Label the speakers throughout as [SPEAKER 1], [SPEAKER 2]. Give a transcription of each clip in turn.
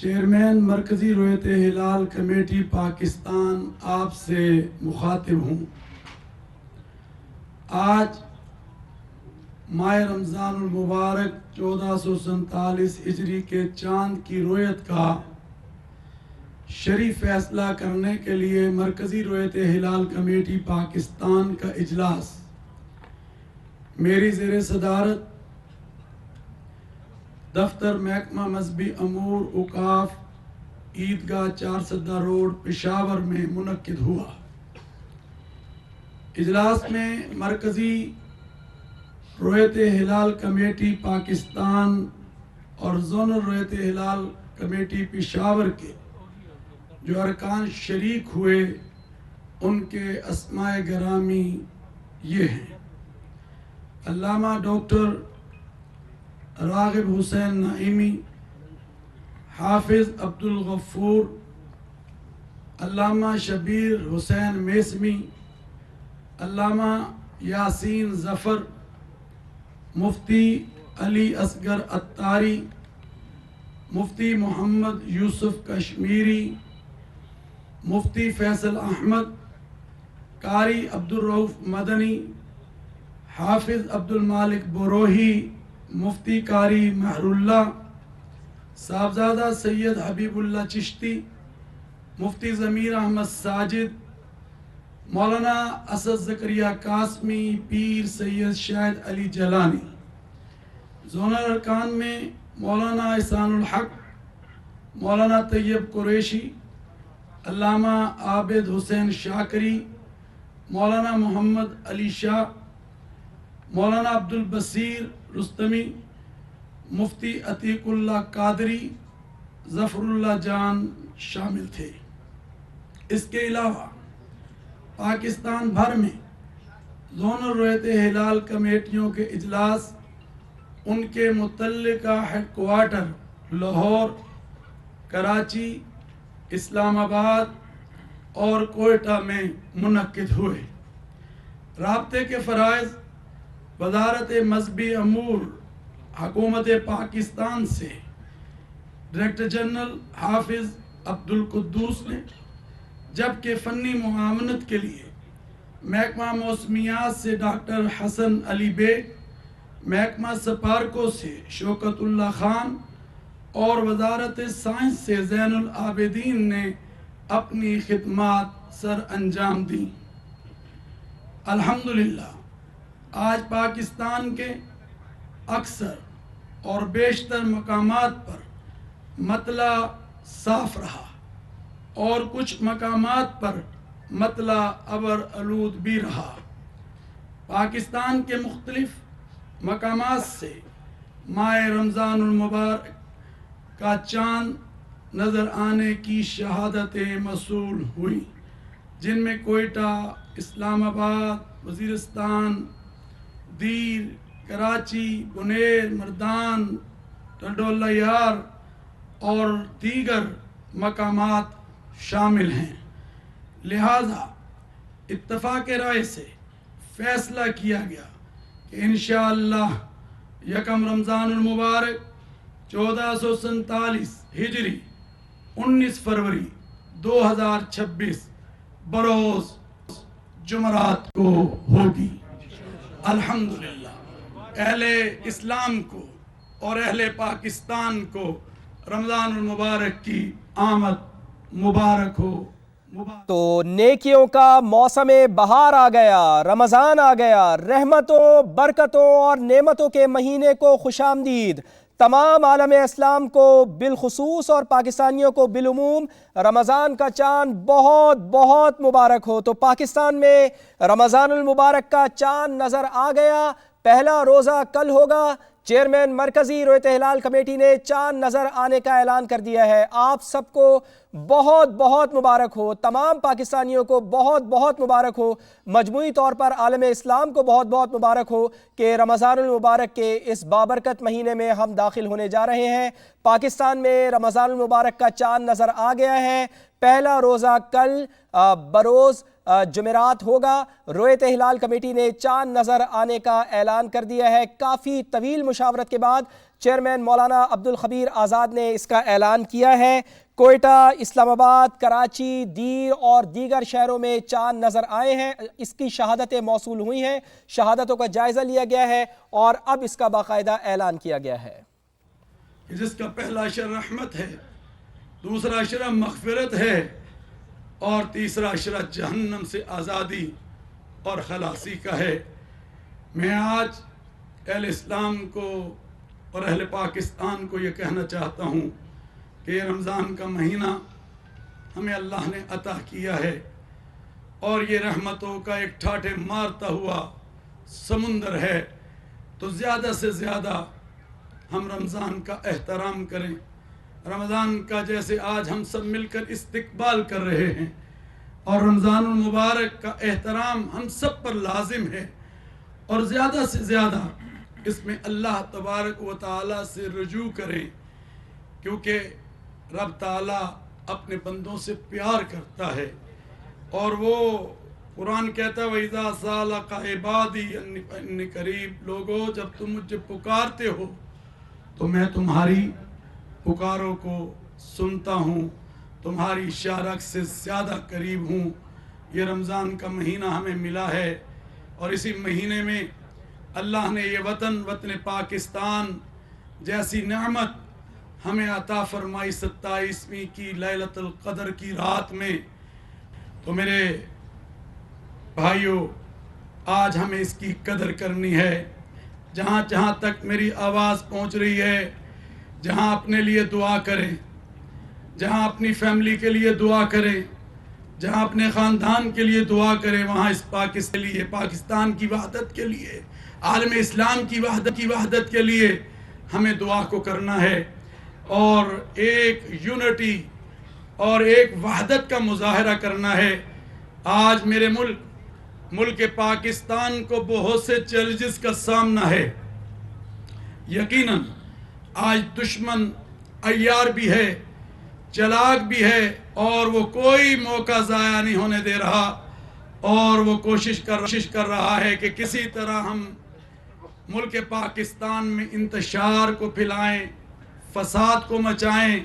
[SPEAKER 1] Chairman مرکزی رویت ہلال committee Pakistan آپ سے مخاطب ہوں۔ آج ماہ رمضان المبارک 1447 ہجری کے چاند کی رویت کا شرعی فیصلہ کرنے کے لیے مرکزی رویت ہلال کمیٹی پاکستان کا اجلاس میری زیر صدارت دفتر محکمہ مذہبی امور اوقاف عیدگاہ 4 روڈ پشاور میں منعقد ہوا۔ اجلاس میں مرکزی رویت ہلال کمیٹی پاکستان اور زونل رویت ہلال کمیٹی پشاور کے جو ارکان شریک ہوئے ان کے اسماء گرامی یہ ہیں: علامہ ڈاکٹر راغب حسین نعیمی، حافظ عبدالغفور، علامہ شبیر حسین میسمی، علامہ یاسین ظفر، مفتی علی اصغر عطاری، مفتی محمد یوسف کشمیری، مفتی فیصل احمد، قاری عبدالرؤف مدنی، حافظ عبدالمالک بروہی، مفتی قاری مہر اللہ، صاحبزادہ سید حبیب اللہ چشتی، مفتی ضمیر احمد ساجد، مولانا اسد زکریا قاسمی، پیر سید شاہد علی جیلانی۔ زونل ارکان میں مولانا احسان الحق، مولانا طیب قریشی، علامہ عابد حسین شاکری، مولانا محمد علی شاہ، مولانا عبدالبصیر رستمی، مفتی عتیق اللہ قادری، ظفر اللہ جان شامل تھے۔ اس کے علاوہ پاکستان بھر میں زونل رویت ہلال کمیٹیوں کے اجلاس ان کے متعلقہ ہیڈ کوارٹر لاہور، کراچی، اسلام آباد اور کوئٹہ میں منعقد ہوئے۔ رابطے کے فرائض وزارت مذہبی امور حکومت پاکستان سے ڈائریکٹر جنرل حافظ عبدالقدوس نے، جبکہ فنی معاونت کے لیے محکمہ موسمیات سے ڈاکٹر حسن علی بیگ، محکمہ سپارکو سے شوکت اللہ خان اور وزارت سائنس سے زین العابدین نے اپنی خدمات سر انجام دیں۔ الحمدللہ آج پاکستان کے اکثر اور بیشتر مقامات پر مطلع صاف رہا اور کچھ مقامات پر مطلع ابر آلود بھی رہا۔ پاکستان کے مختلف مقامات سے ماہ رمضان المبارک کا چاند نظر آنے کی شہادتیں موصول ہوئیں، جن میں کوئٹہ، اسلام آباد، وزیرستان، دیر، کراچی، بنیر، مردان، ٹنڈولہ یار اور دیگر مقامات شامل ہیں۔ لہذا اتفاق رائے سے فیصلہ کیا گیا کہ انشاءاللہ یکم رمضان المبارک 1447 ہجری 19 فروری 2026 بروز جمعرات کو ہوگی۔ الحمدللہ اہل اسلام کو اور اہل پاکستان کو رمضان المبارک کی آمد مبارک ہو۔
[SPEAKER 2] تو نیکیوں کا موسم بہار آ گیا، رمضان آ گیا، رحمتوں، برکتوں اور نعمتوں کے مہینے کو خوش آمدید۔ تمام عالم اسلام کو بالخصوص اور پاکستانیوں کو بالعموم رمضان کا چاند بہت بہت مبارک ہو۔ تو پاکستان میں رمضان المبارک کا چاند نظر آ گیا، پہلا روزہ کل ہوگا۔ چیئرمین مرکزی رویت ہلال کمیٹی نے چاند نظر آنے کا اعلان کر دیا ہے۔ آپ سب کو بہت بہت مبارک ہو، تمام پاکستانیوں کو بہت بہت مبارک ہو، مجموعی طور پر عالم اسلام کو بہت بہت مبارک ہو کہ رمضان المبارک کے اس بابرکت مہینے میں ہم داخل ہونے جا رہے ہیں۔ پاکستان میں رمضان المبارک کا چاند نظر آ گیا ہے۔ پہلا روزہ کل بروز جمعرات ہوگا۔ رویت ہلال کمیٹی نے چاند نظر آنے کا اعلان کر دیا ہے۔ کافی طویل مشاورت کے بعد چیئرمین مولانا عبدالخبیر آزاد نے اس کا اعلان کیا ہے۔ کوئٹہ، اسلام آباد، کراچی، دیر اور دیگر شہروں میں چاند نظر آئے ہیں، اس کی شہادتیں موصول ہوئی ہیں، شہادتوں کا جائزہ لیا گیا ہے اور اب اس کا باقاعدہ اعلان کیا گیا ہے۔
[SPEAKER 1] جس کا پہلا اشرہ رحمت ہے، دوسرا اشرہ مغفرت ہے اور تیسرا اشرہ جہنم سے آزادی اور خلاصی کا ہے۔ میں آج اہل اسلام کو اور اہل پاکستان کو یہ کہنا چاہتا ہوں کہ یہ رمضان کا مہینہ ہمیں اللہ نے عطا کیا ہے اور یہ رحمتوں کا ایک ٹھاٹھے مارتا ہوا سمندر ہے، تو زیادہ سے زیادہ ہم رمضان کا احترام کریں۔ رمضان کا جیسے آج ہم سب مل کر استقبال کر رہے ہیں اور رمضان المبارک کا احترام ہم سب پر لازم ہے، اور زیادہ سے زیادہ اس میں اللہ تبارک و تعالیٰ سے رجوع کریں، کیونکہ رب تعالیٰ اپنے بندوں سے پیار کرتا ہے اور وہ قرآن کہتا ہے وَإِذَا سَأَلَكَ عِبَادِي أَنِّي قَرِيبٌ، لوگو جب تم مجھے پکارتے ہو تو میں تمہاری پکاروں کو سنتا ہوں، تمہاری شارک سے زیادہ قریب ہوں۔ یہ رمضان کا مہینہ ہمیں ملا ہے اور اسی مہینے میں اللہ نے یہ وطن پاکستان جیسی نعمت ہمیں عطا فرمائی 27ویں کی لیلۃ القدر کی رات میں۔ تو میرے بھائیوں، آج ہمیں اس کی قدر کرنی ہے۔ جہاں جہاں تک میری آواز پہنچ رہی ہے، جہاں اپنے لیے دعا کریں، جہاں اپنی فیملی کے لیے دعا کریں، جہاں اپنے خاندان کے لیے دعا کریں، وہاں اس پاکستان کے لیے، پاکستان کی وحدت کے لیے، عالم اسلام کی وحدت کے لیے ہمیں دعا کو کرنا ہے اور ایک یونٹی اور ایک وحدت کا مظاہرہ کرنا ہے۔ آج میرے ملک پاکستان کو بہت سے چیلنجز کا سامنا ہے۔ یقیناً آج دشمن عیار بھی ہے، چلاک بھی ہے اور وہ کوئی موقع ضائع نہیں ہونے دے رہا، اور وہ کوشش کر رہا ہے کہ کسی طرح ہم ملک پاکستان میں انتشار کو پھیلائیں، فساد کو مچائیں۔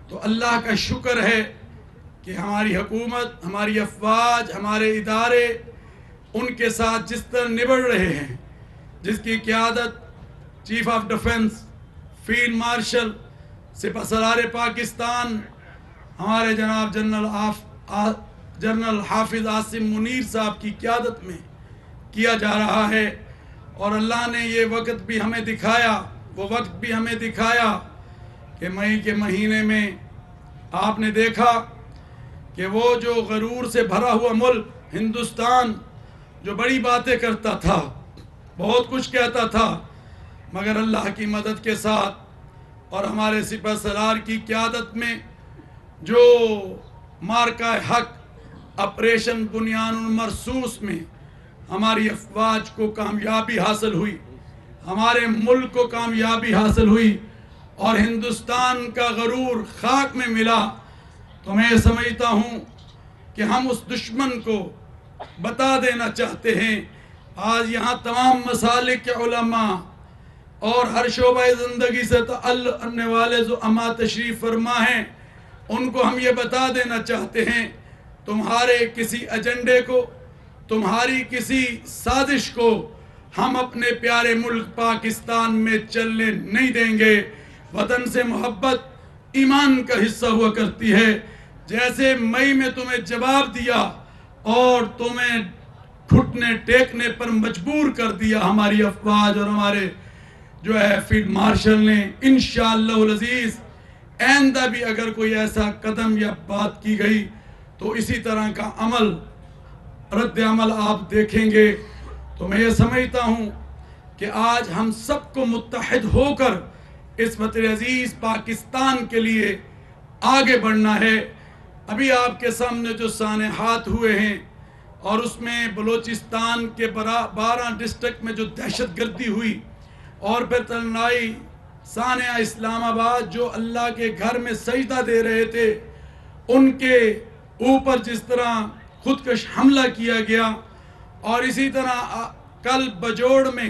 [SPEAKER 1] تو اللہ کا شکر ہے کہ ہماری حکومت، ہماری افواج، ہمارے ادارے ان کے ساتھ جس طرح نبڑ رہے ہیں، جس کی قیادت chief of defence field marshal سپہ سالار پاکستان ہمارے جناب جنرل حافظ عاصم منیر صاحب کی قیادت میں کیا جا رہا ہے، اور اللہ نے یہ وقت بھی ہمیں دکھایا کہ مئی کے مہینے میں آپ نے دیکھا کہ وہ جو غرور سے بھرا ہوا ملک ہندوستان، جو بڑی باتیں کرتا تھا، بہت کچھ کہتا تھا، مگر اللہ کی مدد کے ساتھ اور ہمارے سپہ سالار کی قیادت میں جو مارکہ حق آپریشن بنیان المرصوص میں ہماری افواج کو کامیابی حاصل ہوئی، ہمارے ملک کو کامیابی حاصل ہوئی اور ہندوستان کا غرور خاک میں ملا، تو میں سمجھتا ہوں کہ ہم اس دشمن کو بتا دینا چاہتے ہیں۔ آج یہاں تمام مسالک کے علماء اور ہر شعبہ زندگی سے تعلق رکھنے والے جو زعماء تشریف فرما ہیں، ان کو ہم یہ بتا دینا چاہتے ہیں، تمہارے کسی ایجنڈے کو، تمہاری کسی سازش کو ہم اپنے پیارے ملک پاکستان میں چلنے نہیں دیں گے۔ وطن سے محبت ایمان کا حصہ ہوا کرتی ہے۔ جیسے مئی میں تمہیں جواب دیا اور تمہیں گھٹنے ٹیکنے پر مجبور کر دیا ہماری افواج اور ہمارے جو ہے فیلڈ مارشل نے، انشاءاللہ العزیز آئندہ بھی اگر کوئی ایسا قدم یا بات کی گئی تو اسی طرح کا رد عمل آپ دیکھیں گے۔ تو میں یہ سمجھتا ہوں کہ آج ہم سب کو متحد ہو کر اس وطن عزیز پاکستان کے لیے آگے بڑھنا ہے۔ ابھی آپ کے سامنے جو سانحات ہوئے ہیں اور اس میں بلوچستان کے 12 ڈسٹرکٹ میں جو دہشت گردی ہوئی، اور پھر تلنائی سانحہ اسلام آباد جو اللہ کے گھر میں سجدہ دے رہے تھے، ان کے اوپر جس طرح خودکش حملہ کیا گیا، اور اسی طرح کل بجوڑ میں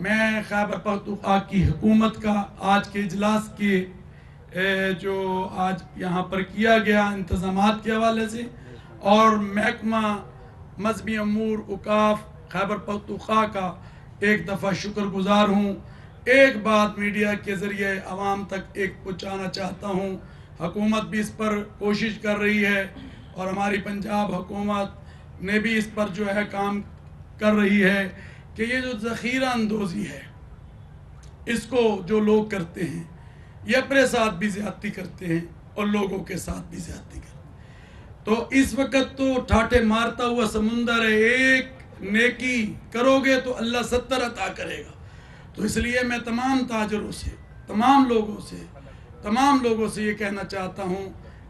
[SPEAKER 1] میں خیبر پختونخوا کی حکومت کا آج کے اجلاس کے جو آج یہاں پر کیا گیا انتظامات کے حوالے سے اور محکمہ مذہبی امور اوقاف خیبر پختونخوا کا ایک دفعہ شکر گزار ہوں۔ ایک بات میڈیا کے ذریعے عوام تک ایک پہنچانا چاہتا ہوں، حکومت بھی اس پر کوشش کر رہی ہے اور ہماری پنجاب حکومت نے بھی اس پر جو ہے کام کر رہی ہے کہ یہ جو ذخیرہ اندوزی ہے اس کو جو لوگ کرتے ہیں یہ اپنے ساتھ بھی زیادتی کرتے ہیں اور لوگوں کے ساتھ بھی زیادتی کرتے ہیں۔ تو اس وقت تو ٹھاٹھے مارتا ہوا سمندر ہے، ایک نیکی کرو گے تو اللہ 70 عطا کرے گا۔ تو اس لیے میں تمام تاجروں سے، تمام لوگوں سے یہ کہنا چاہتا ہوں،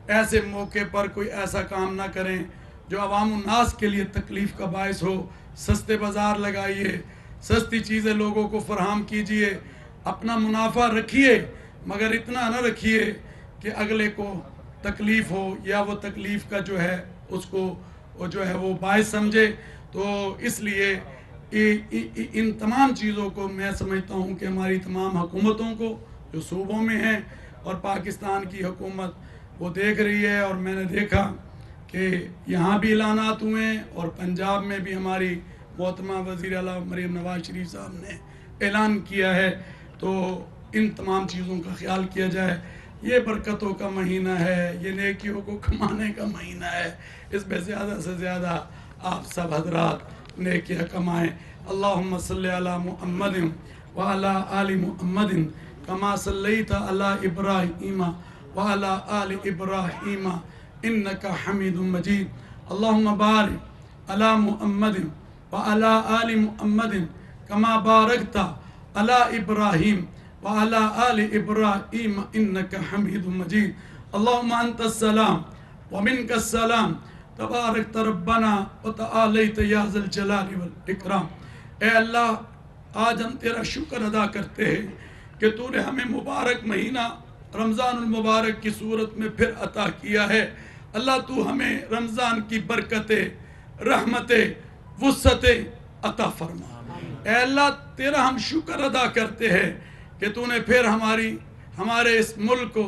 [SPEAKER 1] ایسے موقع پر کوئی ایسا کام نہ کریں جو عوام الناس کے لیے تکلیف کا باعث ہو۔ سستے بازار لگائیے، سستی چیزیں لوگوں کو فراہم کیجئے، اپنا منافع رکھیے مگر اتنا نہ رکھیے کہ اگلے کو تکلیف ہو یا وہ تکلیف کا جو ہے اس کو وہ باعث سمجھے۔ تو اس لیے ان تمام چیزوں کو میں سمجھتا ہوں کہ ہماری تمام حکومتوں کو جو صوبوں میں ہیں اور پاکستان کی حکومت وہ دیکھ رہی ہے، اور میں نے دیکھا کہ یہاں بھی اعلانات ہوئے ہیں اور پنجاب میں بھی ہماری محترمہ وزیر اعلیٰ مریم نواز شریف صاحب نے اعلان کیا ہے۔ تو ان تمام چیزوں کا خیال کیا جائے۔ یہ برکتوں کا مہینہ ہے، یہ نیکیوں کو کمانے کا مہینہ ہے، اس میں زیادہ سے زیادہ آپ سب حضرات نیکیاں کمائیں۔ اللہم صلی علی محمد وعلی آل محمد کما صلیت علی ابراہیم وعلی آل ابراہیم انکا حمید مجید۔ اللہم بارک علی محمد وعلی آل محمد کما بارکت علی ابراہیم وعلی آل ابراہیم انکا حمید مجید۔ اللہم انت السلام ومنک السلام تبارک ربنا وتعالیت یا ذا الجلال والاکرام۔ اے اللہ، آج ہم تیرا شکر ادا کرتے ہیں کہ تو نے ہمیں مبارک مہینہ رمضان المبارک کی صورت میں پھر عطا کیا ہے۔ اللہ تو ہمیں رمضان کی برکتیں، رحمتیں، وسعتیں عطا فرما۔ اے اللہ تیرا ہم شکر ادا کرتے ہیں کہ تو نے پھر ہمارے اس ملک کو،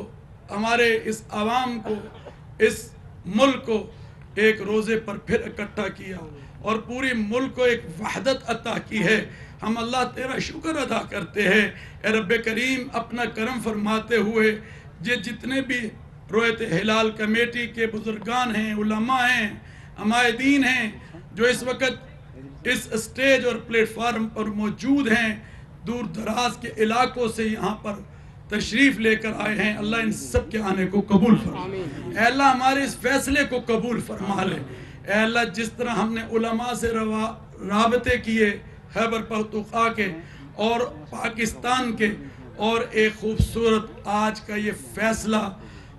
[SPEAKER 1] ہمارے اس عوام کو، اس ملک کو ایک روزے پر پھر اکٹھا کیا اور پوری ملک کو ایک وحدت عطا کی ہے۔ ہم اللہ تیرا شکر ادا کرتے ہیں۔ اے رب کریم، اپنا کرم فرماتے ہوئے جتنے بھی رویت ہلال کمیٹی کے بزرگان ہیں، علماء ہیں، عمائدین ہیں جو اس وقت اس اسٹیج اور پلیٹ فارم پر موجود ہیں، دور دراز کے علاقوں سے یہاں پر تشریف لے کر آئے ہیں، اللہ ان سب کے آنے کو قبول فرما۔ اے اللہ ہمارے اس فیصلے کو قبول فرما لے۔ اے اللہ جس طرح ہم نے علماء سے رابطے کیے خیبر پختونخوا کے اور پاکستان کے، اور ایک خوبصورت آج کا یہ فیصلہ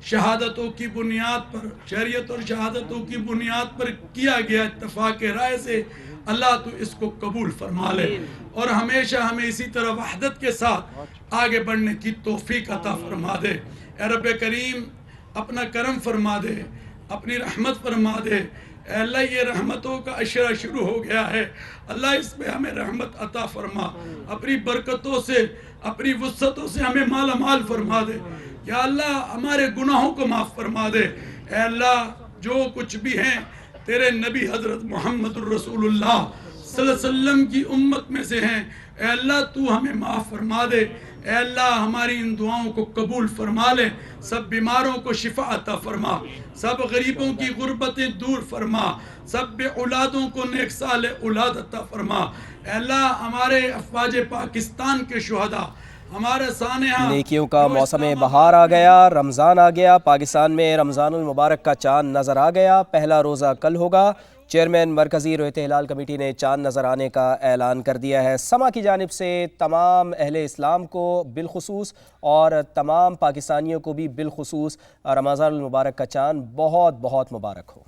[SPEAKER 1] شہادتوں کی بنیاد پر، شریعت اور شہادتوں کی بنیاد پر کیا گیا اتفاق رائے سے، اللہ تو اس کو قبول فرما لے اور ہمیشہ ہمیں اسی طرح وحدت کے ساتھ آگے بڑھنے کی توفیق عطا فرما دے۔ اے رب کریم اپنا کرم فرما دے، اپنی رحمت فرما دے۔ اے اللہ یہ رحمتوں کا عشرہ شروع ہو گیا ہے، اللہ اس میں ہمیں رحمت عطا فرما، اپنی برکتوں سے، اپنی وسعتوں سے ہمیں مالا مال فرما دے۔ یا اللہ ہمارے گناہوں کو معاف فرما دے۔ اے اللہ جو کچھ بھی ہیں تیرے نبی حضرت محمد الرسول اللہ صلی اللہ علیہ وسلم کی امت میں سے ہیں، اے اللہ تو ہمیں معاف فرما دے۔ اے اللہ ہماری ان دعاؤں کو قبول فرما لے، سب بیماروں کو شفا عطا فرما، سب غریبوں کی غربتیں دور فرما، سب بے اولادوں کو نیک سال اولاد عطا فرما۔ اے اللہ ہمارے افواج پاکستان کے شہداء، ہمارے سانحہ،
[SPEAKER 2] نیکیوں کا موسم بہار آ گیا، رمضان آ گیا، پاکستان میں رمضان المبارک کا چاند نظر آ گیا۔ پہلا روزہ کل ہوگا۔ چیئرمین مرکزی رویت ہلال کمیٹی نے چاند نظر آنے کا اعلان کر دیا ہے۔ سما کی جانب سے تمام اہل اسلام کو بالخصوص اور تمام پاکستانیوں کو بھی بالخصوص رمضان المبارک کا چاند بہت بہت مبارک ہو۔